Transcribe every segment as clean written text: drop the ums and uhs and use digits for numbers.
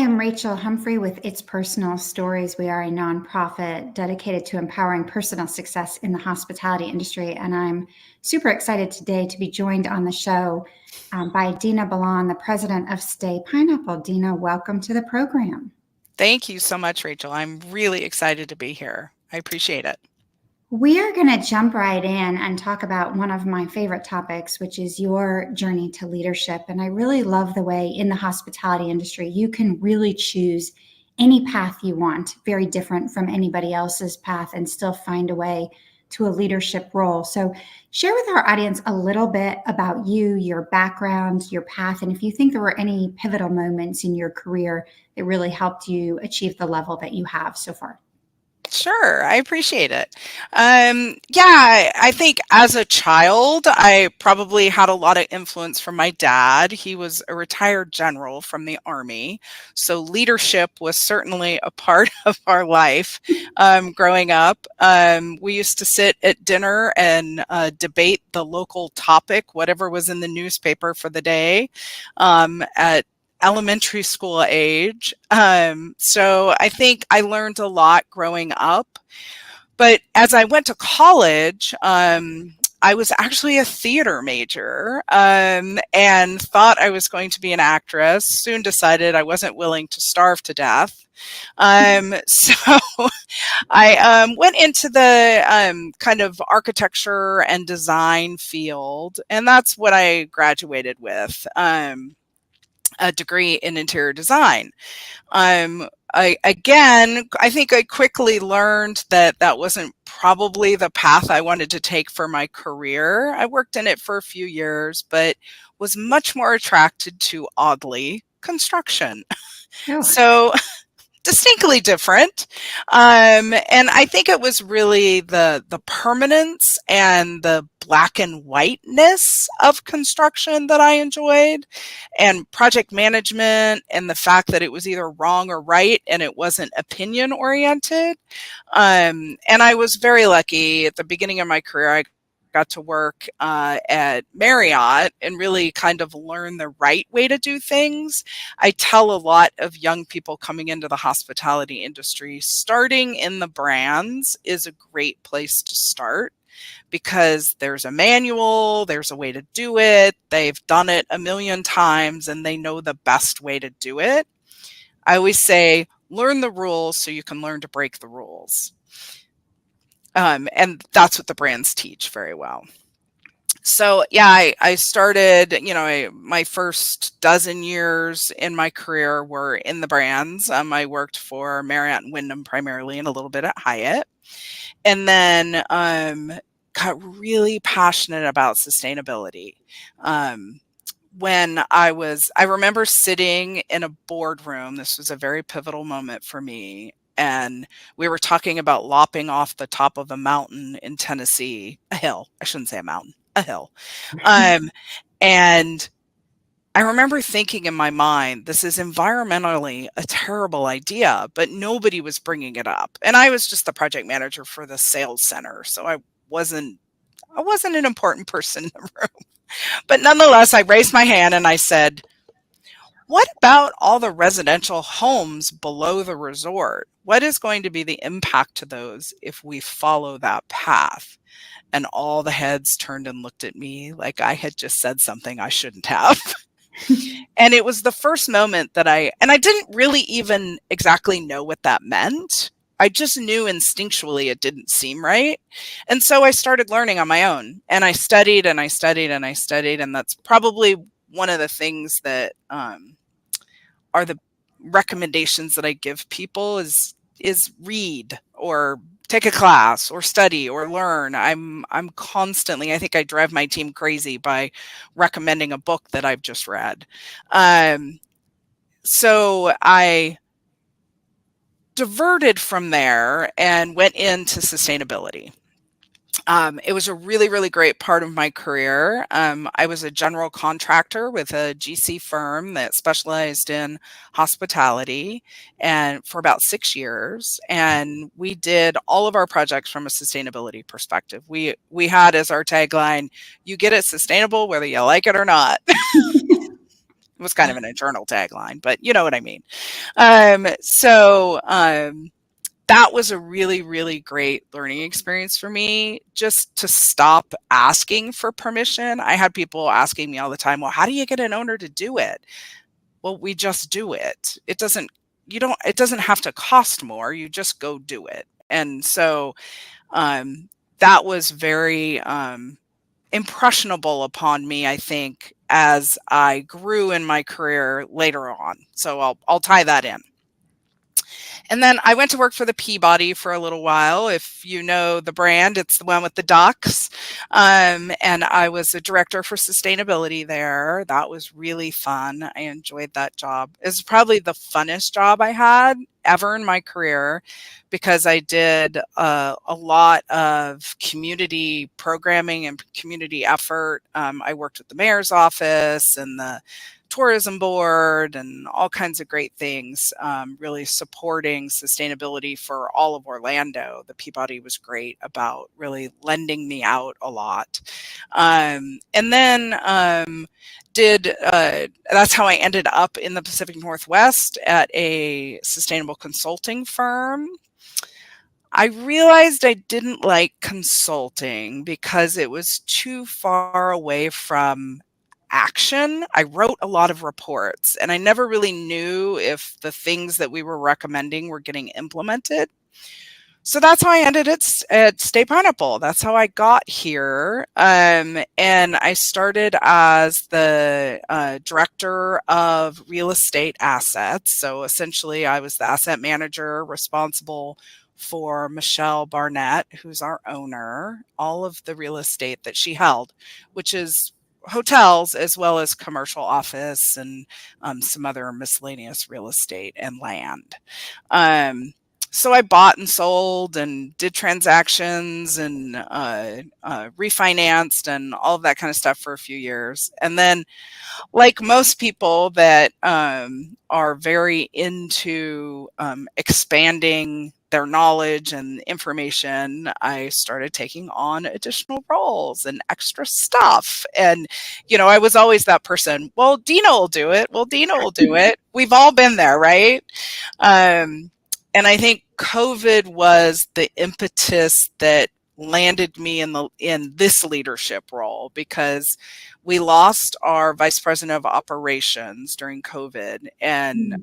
am Rachel Humphrey with It's Personal Stories. We are a nonprofit dedicated to empowering personal success in the hospitality industry. And I'm super excited today to be joined on the show by Dina Belon, the president of Staypineapple. Dina, welcome to the program. Thank you so much, Rachel. I'm really excited to be here. I appreciate it. We are going to jump right in and talk about one of my favorite topics, which is your journey to leadership. And I really love the way in the hospitality industry, you can really choose any path you want, very different from anybody else's path, and still find a way to a leadership role. So share with our audience a little bit about you, your background, your path, and if you think there were any pivotal moments in your career that really helped you achieve the level that you have so far. Sure, I appreciate it. I think as a child, I probably had a lot of influence from my dad. He was a retired general from the Army, so leadership was certainly a part of our life growing up. We used to sit at dinner and debate the local topic, whatever was in the newspaper for the day, at elementary school age. So I think I learned a lot growing up. But as I went to college, I was actually a theater major and thought I was going to be an actress. Soon decided I wasn't willing to starve to death. So I went into the kind of architecture and design field, and that's what I graduated with. A degree in interior design. I think I quickly learned that that wasn't probably the path I wanted to take for my career. I worked in it for a few years, but was much more attracted to, oddly, construction. Oh. So distinctly different. And I think it was really the permanence and the black and whiteness of construction that I enjoyed, and project management, and the fact that it was either wrong or right and it wasn't opinion oriented. And I was very lucky at the beginning of my career. I got to work at Marriott and really kind of learn the right way to do things. I tell a lot of young people coming into the hospitality industry, starting in the brands is a great place to start, because there's a manual, there's a way to do it, they've done it a million times, and they know the best way to do it. I always say, learn the rules so you can learn to break the rules. And that's what the brands teach very well. So yeah, I started, my first dozen years in my career were in the brands. I worked for Marriott and Wyndham primarily, and a little bit at Hyatt. And then got really passionate about sustainability. When I remember sitting in a boardroom, this was a very pivotal moment for me, and we were talking about lopping off the top of a mountain in Tennessee, a hill. I shouldn't say a mountain, a hill. And I remember thinking in my mind, this is environmentally a terrible idea, but nobody was bringing it up. And I was just the project manager for the sales center, so I wasn't an important person in the room. But nonetheless, I raised my hand and I said, what about all the residential homes below the resort? What is going to be the impact to those if we follow that path? And all the heads turned and looked at me like I had just said something I shouldn't have. And it was the first moment that I didn't really even exactly know what that meant. I just knew instinctually it didn't seem right. And so I started learning on my own, and I studied and I studied and I studied. And that's probably one of the things that are the recommendations that I give people is read, or take a class, or study, or learn. I'm constantly, I think I drive my team crazy by recommending a book that I've just read. So I diverted from there and went into sustainability. It was a really, really great part of my career. I was a general contractor with a GC firm that specialized in hospitality, and for about 6 years. And we did all of our projects from a sustainability perspective. We had as our tagline, "You get it sustainable whether you like it or not." It was kind of an internal tagline, but you know what I mean. So that was a really, really great learning experience for me, just to stop asking for permission. I had people asking me all the time, well, how do you get an owner to do it? Well, we just do it. It doesn't have to cost more. You just go do it. And so um, that was very impressionable upon me, I think, as I grew in my career later on. So I'll tie that in. And then I went to work for the Peabody for a little while. If you know the brand, it's the one with the ducks. And I was a director for sustainability there. That was really fun. I enjoyed that job. It was probably the funnest job I had ever in my career, because I did a lot of community programming and community effort. I worked with the mayor's office and the tourism board and all kinds of great things, really supporting sustainability for all of Orlando. The Peabody was great about really lending me out a lot. And then that's how I ended up in the Pacific Northwest at a sustainable consulting firm. I realized I didn't like consulting because it was too far away from action. I wrote a lot of reports and I never really knew if the things that we were recommending were getting implemented. So that's how I ended at Staypineapple. That's how I got here. And I started as the director of real estate assets. So essentially, I was the asset manager responsible for Michelle Barnett, who's our owner, all of the real estate that she held, which is hotels as well as commercial office and some other miscellaneous real estate and land. So I bought and sold and did transactions and refinanced and all of that kind of stuff for a few years. And then, like most people that are very into expanding their knowledge and information, I started taking on additional roles and extra stuff. And, I was always that person. Well, Dina will do it. Well, Dina will do it. We've all been there, right? Um, and I think COVID was the impetus that landed me in this leadership role, because we lost our vice president of operations during COVID, and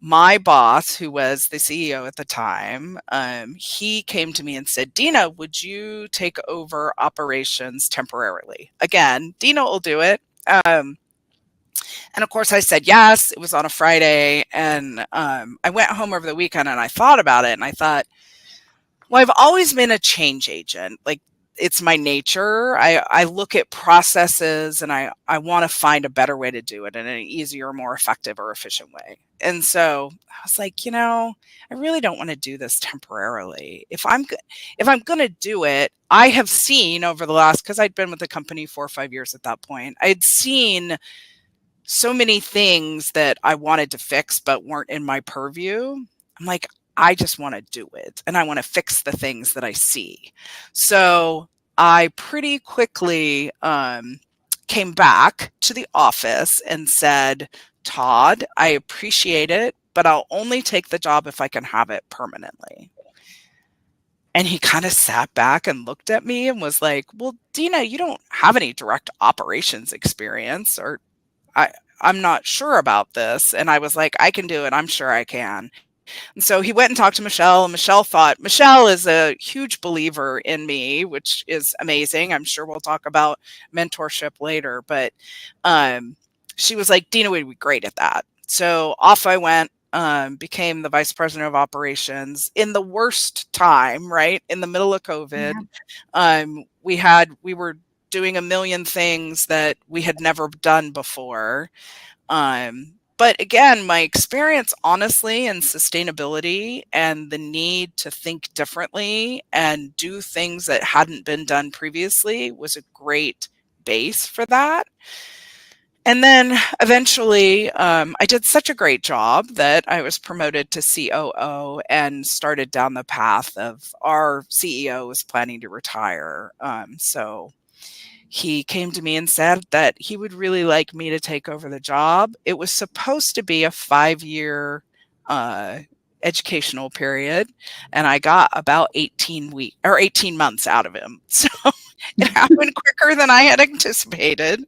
my boss, who was the CEO at the time, he came to me and said, Dina, would you take over operations temporarily? Again, Dina will do it. And of course I said yes. It was on a Friday, and I went home over the weekend and I thought about it, and I thought, well, I've always been a change agent. Like, it's my nature. I look at processes and I want to find a better way to do it in an easier, more effective or efficient way. And so I was like, I really don't want to do this temporarily. If I'm going to do it, I have seen over the last, because I'd been with the company 4 or 5 years at that point, I'd seen so many things that I wanted to fix but weren't in my purview. I'm like, I just want to do it, and I want to fix the things that I see. So I pretty quickly came back to the office and said, Todd, I appreciate it, but I'll only take the job if I can have it permanently. And he kind of sat back and looked at me and was like, well, Dina, you don't have any direct operations experience, or I'm not sure about this. And I was like, I can do it. I'm sure I can. And so he went and talked to Michelle, and Michelle is a huge believer in me, which is amazing. I'm sure we'll talk about mentorship later, but she was like, Dina would be great at that. So off I went, became the vice president of operations in the worst time, right? In the middle of COVID. Yeah. We were doing a million things that we had never done before. But again, my experience, honestly, in sustainability and the need to think differently and do things that hadn't been done previously was a great base for that. And then eventually, I did such a great job that I was promoted to COO and started down the path of our CEO was planning to retire. So he came to me and said that he would really like me to take over the job. It was supposed to be a 5-year uh, educational period, and I got about 18 months out of him. So it happened quicker than I had anticipated.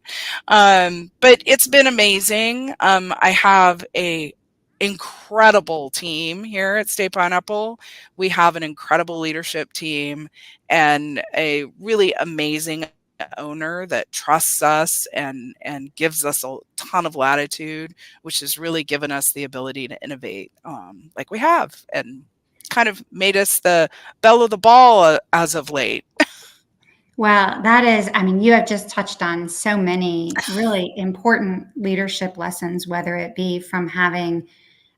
But it's been amazing. I have a incredible team here at Staypineapple. We have an incredible leadership team and a really amazing owner that trusts us and gives us a ton of latitude, which has really given us the ability to innovate like we have, and kind of made us the belle of the ball as of late. Well, that is, I mean, you have just touched on so many really important leadership lessons, whether it be from having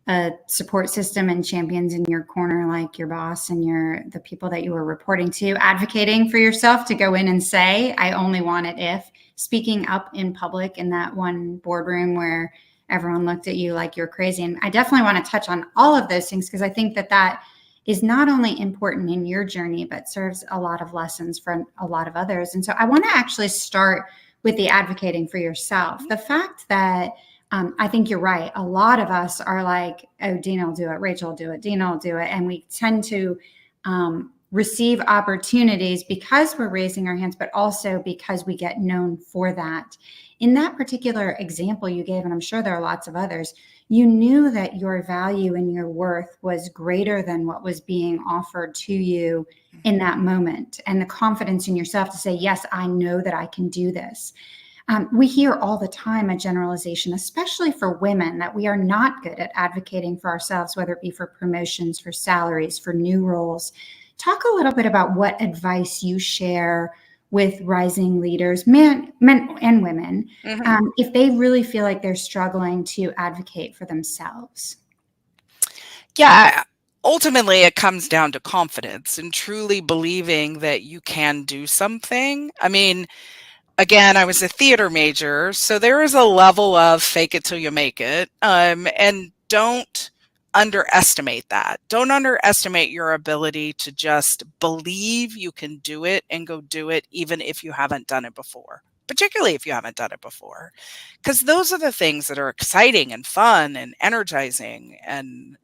a support system and champions in your corner, like your boss and the people that you were reporting to, advocating for yourself to go in and say, I only want it if, speaking up in public in that one boardroom where everyone looked at you like you're crazy. And I definitely want to touch on all of those things because I think that is not only important in your journey, but serves a lot of lessons for a lot of others. And so I want to actually start with the advocating for yourself. The fact that I think you're right. A lot of us are like, oh, Dina will do it, Rachel will do it, Dina will do it. And we tend to receive opportunities because we're raising our hands, but also because we get known for that. In that particular example you gave, and I'm sure there are lots of others, you knew that your value and your worth was greater than what was being offered to you in that moment. And the confidence in yourself to say, yes, I know that I can do this. We hear all the time a generalization, especially for women, that we are not good at advocating for ourselves, whether it be for promotions, for salaries, for new roles. Talk a little bit about what advice you share with rising leaders, men and women, if they really feel like they're struggling to advocate for themselves. Yeah, ultimately it comes down to confidence and truly believing that you can do something. I mean, again, I was a theater major, so there is a level of fake it till you make it. And don't underestimate that. Don't underestimate your ability to just believe you can do it and go do it, even if you haven't done it before, particularly if you haven't done it before. Because those are the things that are exciting and fun and energizing and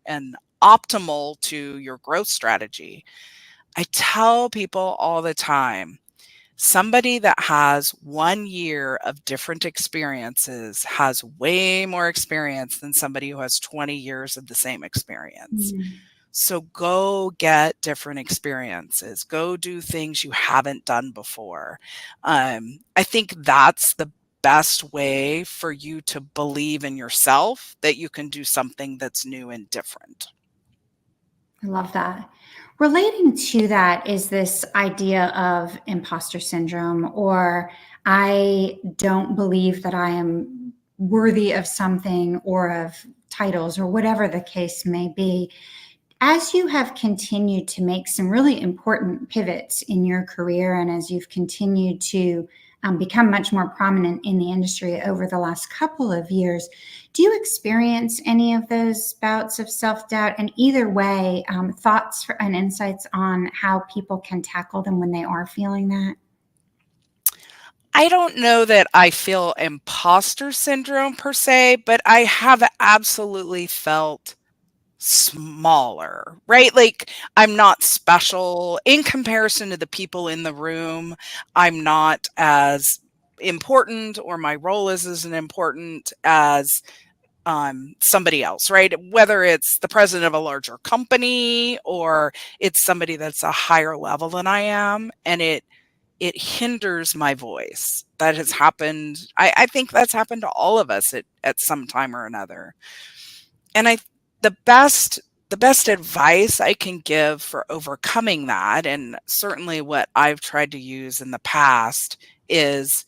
optimal to your growth strategy. I tell people all the time, somebody that has 1 year of different experiences has way more experience than somebody who has 20 years of the same experience. So go get different experiences. Go do things you haven't done before. I think that's the best way for you to believe in yourself that you can do something that's new and different. I love that. Relating to that is this idea of imposter syndrome, or I don't believe that I am worthy of something or of titles or whatever the case may be. As you have continued to make some really important pivots in your career, and as you've continued to become much more prominent in the industry over the last couple of years, do you experience any of those bouts of self-doubt? And either way, thoughts and insights on how people can tackle them when they are feeling that? I don't know that I feel imposter syndrome per se, but I have absolutely felt smaller, right? Like I'm not special in comparison to the people in the room. I'm not as important, or my role isn't important as somebody else, right? Whether it's the president of a larger company or it's somebody that's a higher level than I am, and it hinders my voice. That has happened. I think that's happened to all of us at some time or another. And the best the best advice I can give for overcoming that, and certainly what I've tried to use in the past, is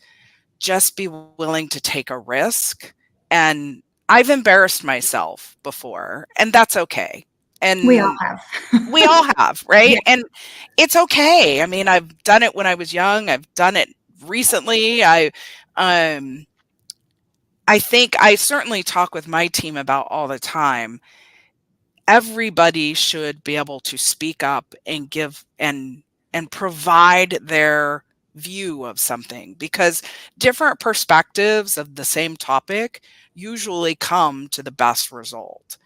just be willing to take a risk. And I've embarrassed myself before, and that's okay. We all And have. we all have, Yeah. right? And it's okay. I mean, I've done it when I was young. I've done it recently. Um I think I certainly talk with my team about all the time. Everybody should be able to speak up and give and provide their view of something, because different perspectives of the same topic usually come to the best result.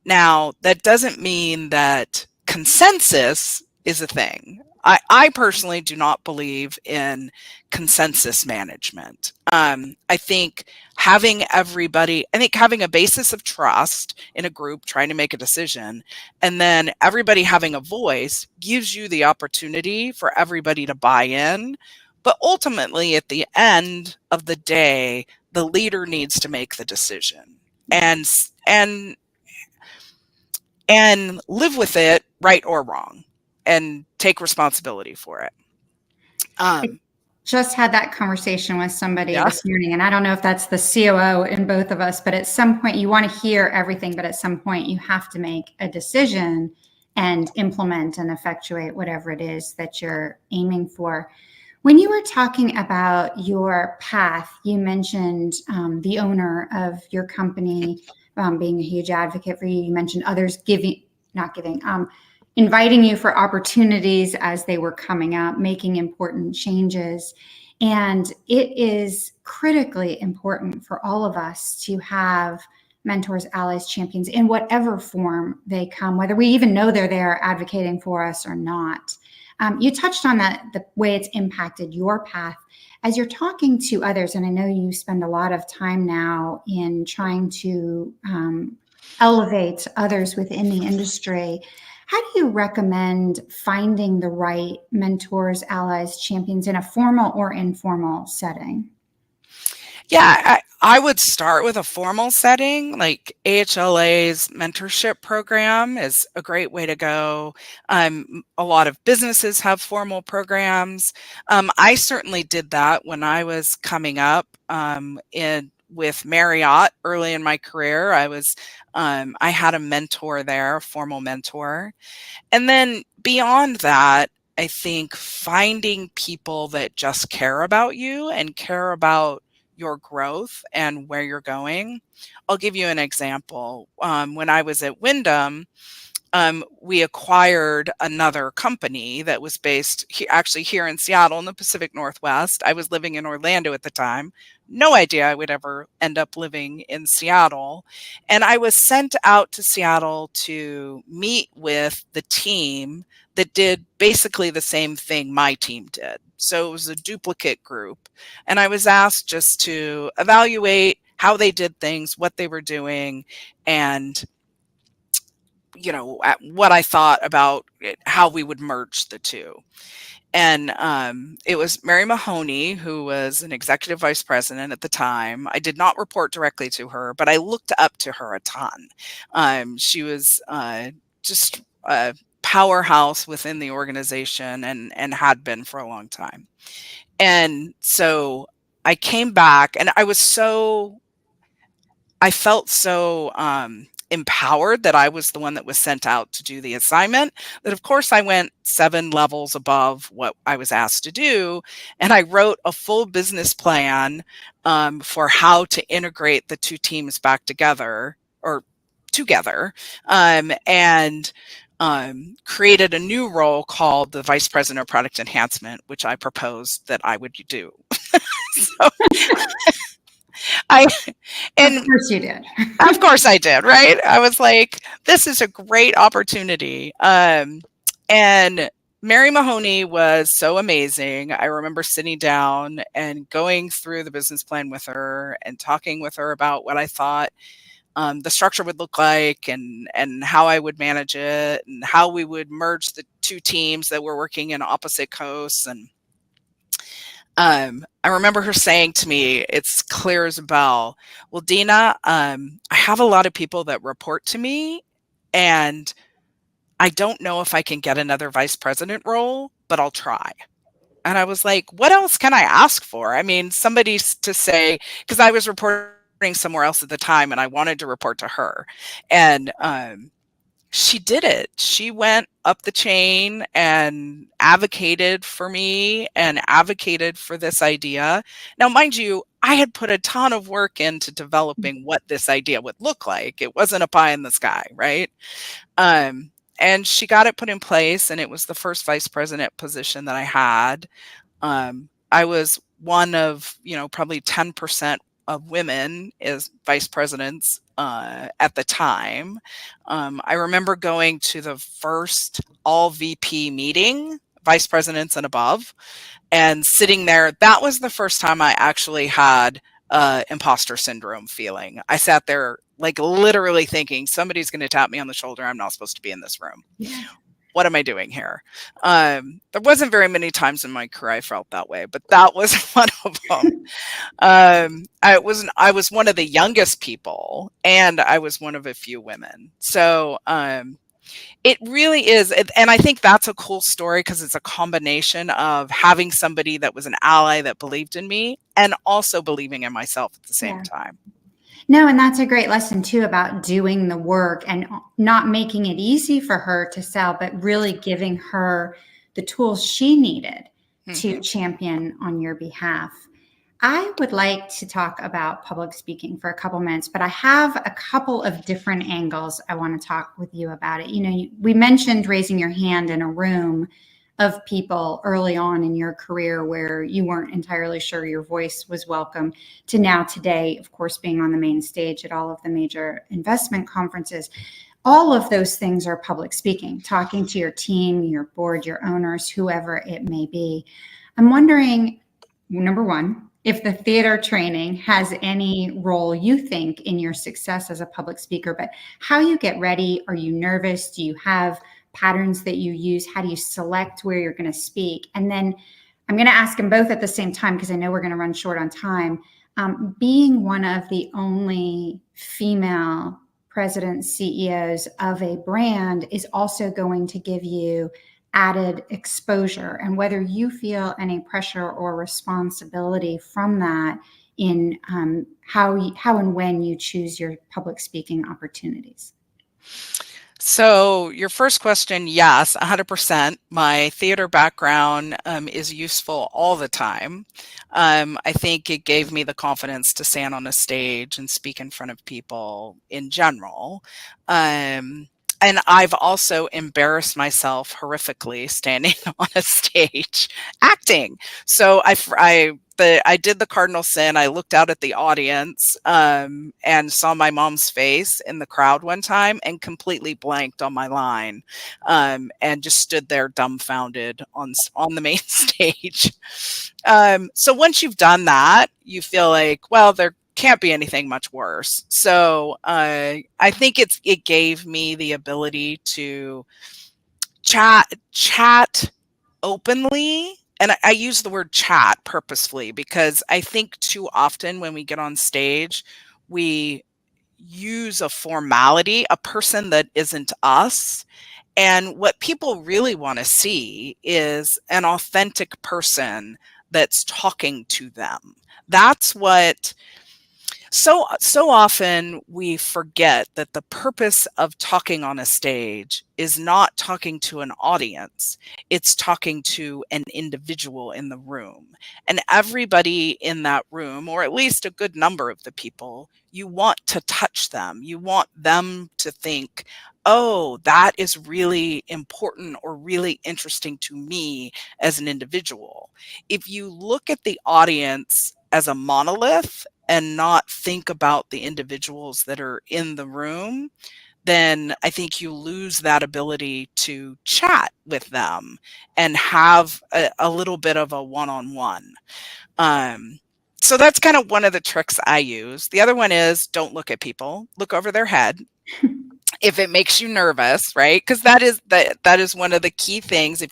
Now, that doesn't mean that consensus is a thing. I personally do not believe in consensus management. I think having a basis of trust in a group trying to make a decision, and then everybody having a voice gives you the opportunity for everybody to buy in. But ultimately, at the end of the day, the leader needs to make the decision. And and live with it, right or wrong, and take responsibility for it. I just had that conversation with somebody Yeah. this morning, and I don't know if that's the COO in both of us, but at some point you want to hear everything, but at some point you have to make a decision and implement and effectuate whatever it is that you're aiming for. When you were talking about your path, you mentioned the owner of your company being a huge advocate for you. You mentioned others not giving, inviting you for opportunities as they were coming up, making important changes. And it is critically important for all of us to have mentors, allies, champions in whatever form they come, whether we even know they're there advocating for us or not. You touched on that, the way it's impacted your path. As you're talking to others, and I know you spend a lot of time now in trying to elevate others within the industry, how do you recommend finding the right mentors, allies, champions in a formal or informal setting? Yeah, I would start with a formal setting. Like AHLA's mentorship program is a great way to go. A lot of businesses have formal programs. I certainly did that when I was coming up in with Marriott early in my career. I had a mentor there, a formal mentor. And then beyond that, I think finding people that just care about you and care about your growth and where you're going. I'll give you an example. When I was at Wyndham, we acquired another company that was based actually here in Seattle in the Pacific Northwest. I was living in Orlando at the time. No idea I would ever end up living in Seattle. And I was sent out to Seattle to meet with the team that did basically the same thing my team did. So it was a duplicate group. And I was asked just to evaluate how they did things, what they were doing, and what I thought about how we would merge the two. And it was Mary Mahoney, who was an executive vice president at the time. I did not report directly to her, but I looked up to her a ton. She was just a powerhouse within the organization and had been for a long time. And so I came back and I felt so empowered that I was the one that was sent out to do the assignment, that of course I went 7 levels above what I was asked to do. And I wrote a full business plan for how to integrate the two teams back together or together, and created a new role called the Vice President of Product Enhancement, which I proposed that I would do. So I, Of and course you did. of course I did, right? I was like, this is a great opportunity. And Mary Mahoney was so amazing. I remember sitting down and going through the business plan with her and talking with her about what I thought the structure would look like, and how I would manage it, and how we would merge the two teams that were working in opposite coasts. And I remember her saying to me, it's clear as a bell, well, Dina, I have a lot of people that report to me, and I don't know if I can get another vice president role, but I'll try. And I was like, what else can I ask for? I mean, somebody to say, because I was reporting somewhere else at the time and I wanted to report to her. And she did it. She went up the chain and advocated for me and advocated for this idea. Now, mind you, I had put a ton of work into developing what this idea would look like. It wasn't a pie in the sky, right? And she got it put in place, and it was the first vice president position that I had. I was one of, probably 10% of women as vice presidents at the time. I remember going to the first all VP meeting, vice presidents and above, and sitting there. That was the first time I actually had imposter syndrome feeling. I sat there like literally thinking somebody's going to tap me on the shoulder. I'm not supposed to be in this room. Yes. What am I doing here? There wasn't very many times in my career I felt that way, but that was one of them. I was one of the youngest people, and I was one of a few women. So it really is, and I think that's a cool story because it's a combination of having somebody that was an ally that believed in me, and also believing in myself at the same Yeah. time. No, and that's a great lesson too about doing the work and not making it easy for her to sell, but really giving her the tools she needed to champion on your behalf. I would like to talk about public speaking for a couple minutes, but I have a couple of different angles I want to talk with you about it. We mentioned raising your hand in a room of people early on in your career where you weren't entirely sure your voice was welcome, to now today, of course, being on the main stage at all of the major investment conferences. All of those things are public speaking, talking to your team, your board, your owners, whoever it may be. I'm wondering, number one, if the theater training has any role you think in your success as a public speaker, but how you get ready. Are you nervous? Do you have patterns that you use? How do you select where you're going to speak? And then I'm going to ask them both at the same time because I know we're going to run short on time. Being one of the only female presidents, CEOs of a brand is also going to give you added exposure, and whether you feel any pressure or responsibility from that in how and when you choose your public speaking opportunities. So your first question, yes, 100%. My theater background is useful all the time. I think it gave me the confidence to stand on a stage and speak in front of people in general. And I've also embarrassed myself horrifically standing on a stage acting. So I did the cardinal sin. I looked out at the audience and saw my mom's face in the crowd one time and completely blanked on my line and just stood there dumbfounded on the main stage. So once you've done that, you feel like, well, there can't be anything much worse. So I think it gave me the ability to chat openly. And I use the word chat purposefully because I think too often when we get on stage, we use a formality, a person that isn't us. And what people really want to see is an authentic person that's talking to them. That's what so often we forget that the purpose of talking on a stage is not talking to an audience. It's talking to an individual in the room. And everybody in that room, or at least a good number of the people, you want to touch them. You want them to think, oh, that is really important or really interesting to me as an individual. If you look at the audience as a monolith and not think about the individuals that are in the room, then I think you lose that ability to chat with them and have a little bit of a one-on-one. So that's kind of one of the tricks I use. The other one is don't look at people, look over their head. If it makes you nervous, right? Because that is one of the key things.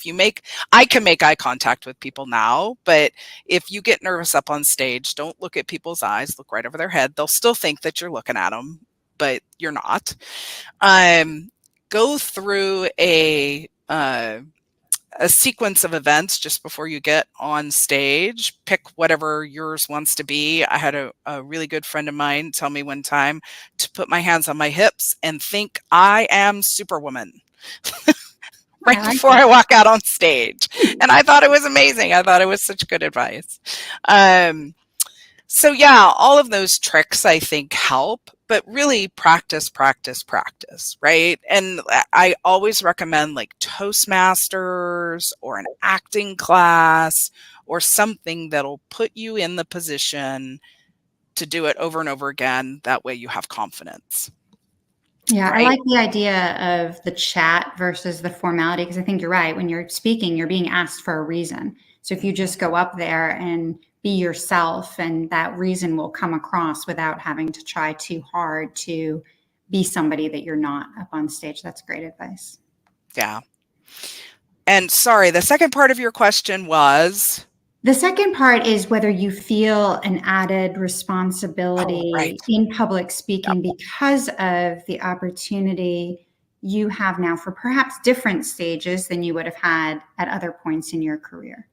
I can make eye contact with people now, but if you get nervous up on stage, don't look at people's eyes, look right over their head. They'll still think that you're looking at them, but you're not. Go through a sequence of events just before you get on stage. Pick whatever yours wants to be. I had a really good friend of mine tell me one time to put my hands on my hips and think I am Superwoman right before I walk out on stage. And I thought it was amazing. I thought it was such good advice. So yeah, all of those tricks I think help, but really practice, practice, practice, right? And I always recommend like Toastmasters or an acting class or something that'll put you in the position to do it over and over again. That way you have confidence, Yeah, I right? like the idea of the chat versus the formality because I think you're right. When you're speaking, you're being asked for a reason. So if you just go up there and be yourself, and that reason will come across without having to try too hard to be somebody that you're not up on stage. That's great advice. Yeah. And sorry, the second part of your question was? The second part is whether you feel an added Oh, right. responsibility in public Yep. speaking because of the opportunity you have now for perhaps different stages than you would have had at other points in your career.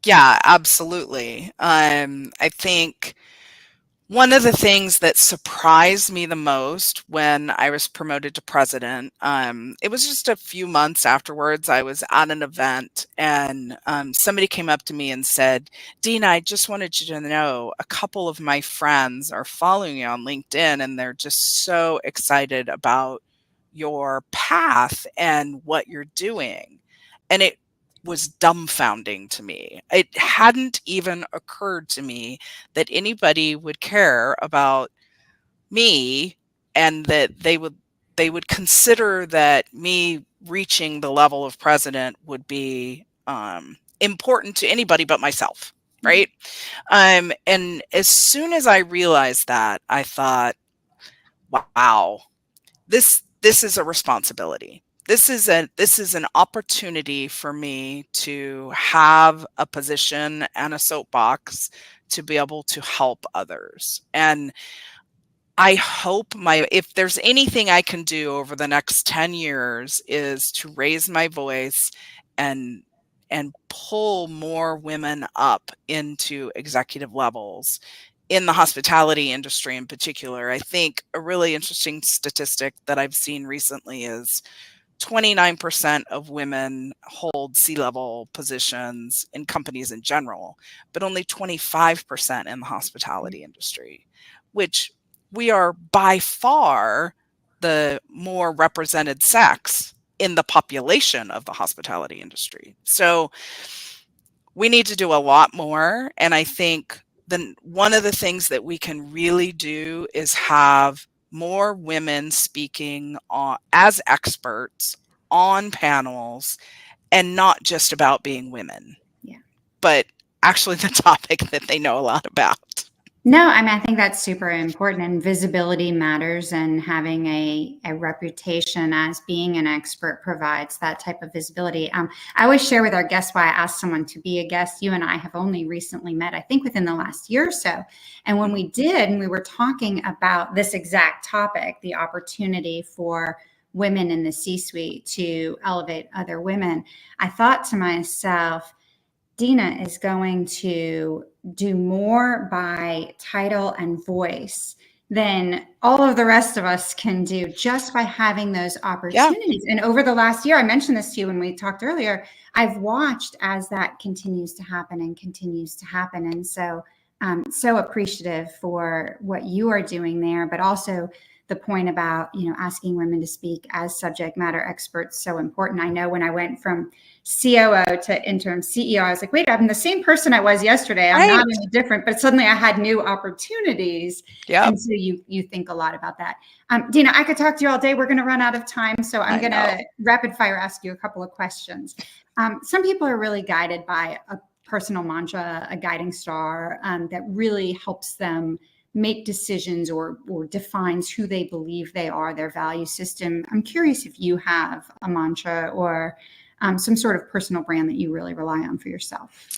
Yeah, absolutely. I think one of the things that surprised me the most when I was promoted to president, it was just a few months afterwards. I was at an event and somebody came up to me and said, Dina, I just wanted you to know a couple of my friends are following you on LinkedIn and they're just so excited about your path and what you're doing. And it was dumbfounding to me. It hadn't even occurred to me that anybody would care about me and that they would consider that me reaching the level of president would be important to anybody but myself, right? And as soon as I realized that, I thought, wow, this is a responsibility. This is an opportunity for me to have a position and a soapbox to be able to help others. And I hope if there's anything I can do over the next 10 years is to raise my voice and pull more women up into executive levels in the hospitality industry in particular. I think a really interesting statistic that I've seen recently is 29% of women hold C-level positions in companies in general, but only 25% in the hospitality industry, which we are by far the more represented sex in the population of the hospitality industry. So we need to do a lot more. And I think one of the things that we can really do is have more women speaking as experts on panels and not just about being women, Yeah. but actually the topic that they know a lot about. No, I mean, I think that's super important, and visibility matters, and having a reputation as being an expert provides that type of visibility. I always share with our guests why I asked someone to be a guest. You and I have only recently met, I think within the last year or so. And when we did, and we were talking about this exact topic, the opportunity for women in the C-suite to elevate other women, I thought to myself, Dina is going to do more by title and voice than all of the rest of us can do just by having those Yeah. opportunities. And over the last year, I mentioned this to you when we talked earlier, I've watched as that continues to happen and continues to happen. And so I'm so appreciative for what you are doing there, but also the point about, asking women to speak as subject matter experts, so important. I know when I went from COO to interim CEO, I was like, wait, I'm the same person I was yesterday. I'm not Right. any different, but suddenly I had new opportunities. Yep. And so you think a lot about that. Dina, I could talk to you all day. We're going to run out of time. So I'm I going know. to rapid fire ask you a couple of questions. Some people are really guided by a personal mantra, a guiding star that really helps them make decisions or defines who they believe they are, their value system. I'm curious if you have a mantra or some sort of personal brand that you really rely on for yourself.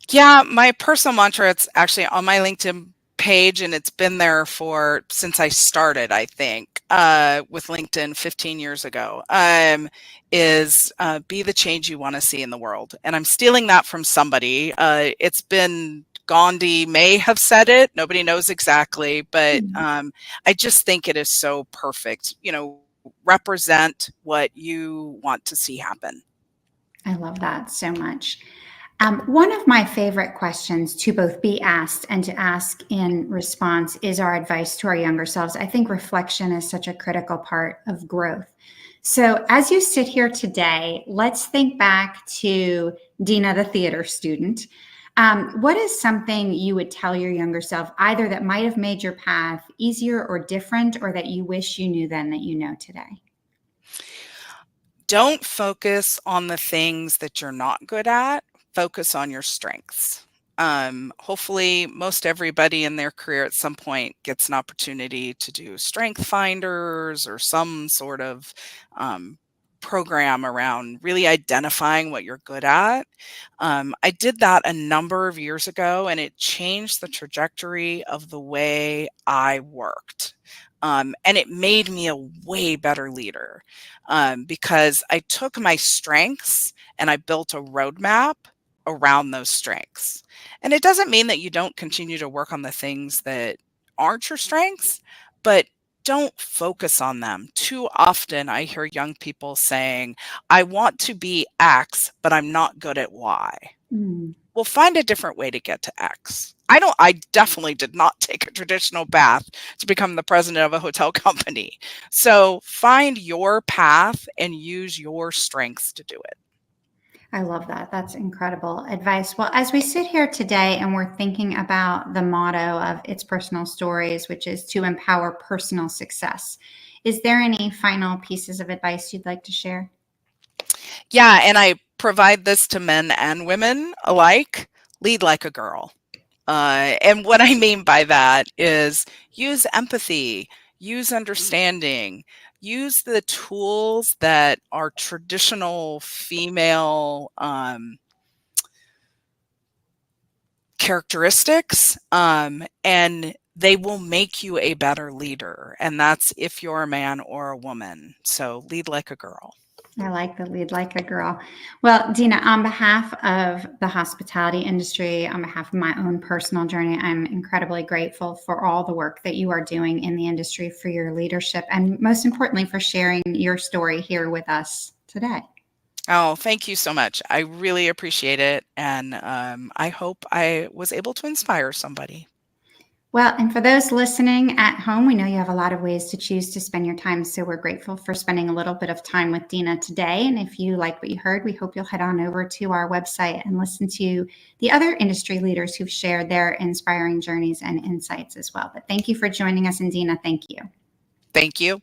Yeah, my personal mantra, it's actually on my LinkedIn page and it's been there since I started, I think, with LinkedIn 15 years ago, is be the change you want to see in the world. And I'm stealing that from somebody. It's been Gandhi may have said it. Nobody knows exactly, but I just think it is so perfect. Represent what you want to see happen. I love that so much. One of my favorite questions to both be asked and to ask in response is our advice to our younger selves. I think reflection is such a critical part of growth. So, as you sit here today, let's think back to Dina, the theater student. What is something you would tell your younger self, either that might have made your path easier or different, or that you wish you knew then that you know today? Don't focus on the things that you're not good at. Focus on your strengths. Hopefully, most everybody in their career at some point gets an opportunity to do strength finders or some sort of um, program around really identifying what you're good at. I did that a number of years ago, and it changed the trajectory of the way I worked. And it made me a way better leader because I took my strengths and I built a roadmap around those strengths. And it doesn't mean that you don't continue to work on the things that aren't your strengths, but don't focus on them. Too often, I hear young people saying, I want to be X, but I'm not good at Y. Mm. Well, find a different way to get to X. I definitely did not take a traditional path to become the president of a hotel company. So find your path and use your strengths to do it. I love that. That's incredible advice. Well, as we sit here today and we're thinking about the motto of It's Personal Stories, which is to empower personal success, is there any final pieces of advice you'd like to share? Yeah, and I provide this to men and women alike. Lead like a girl. And what I mean by that is use empathy, use understanding, use the tools that are traditional female characteristics, and they will make you a better leader. And that's if you're a man or a woman. So lead like a girl. I like the lead like a girl. Well, Dina, on behalf of the hospitality industry, on behalf of my own personal journey, I'm incredibly grateful for all the work that you are doing in the industry, for your leadership, and most importantly, for sharing your story here with us today. Oh, thank you so much. I really appreciate it. And I hope I was able to inspire somebody. Well, and for those listening at home, we know you have a lot of ways to choose to spend your time. So we're grateful for spending a little bit of time with Dina today. And if you like what you heard, we hope you'll head on over to our website and listen to the other industry leaders who've shared their inspiring journeys and insights as well. But thank you for joining us. And Dina, thank you. Thank you.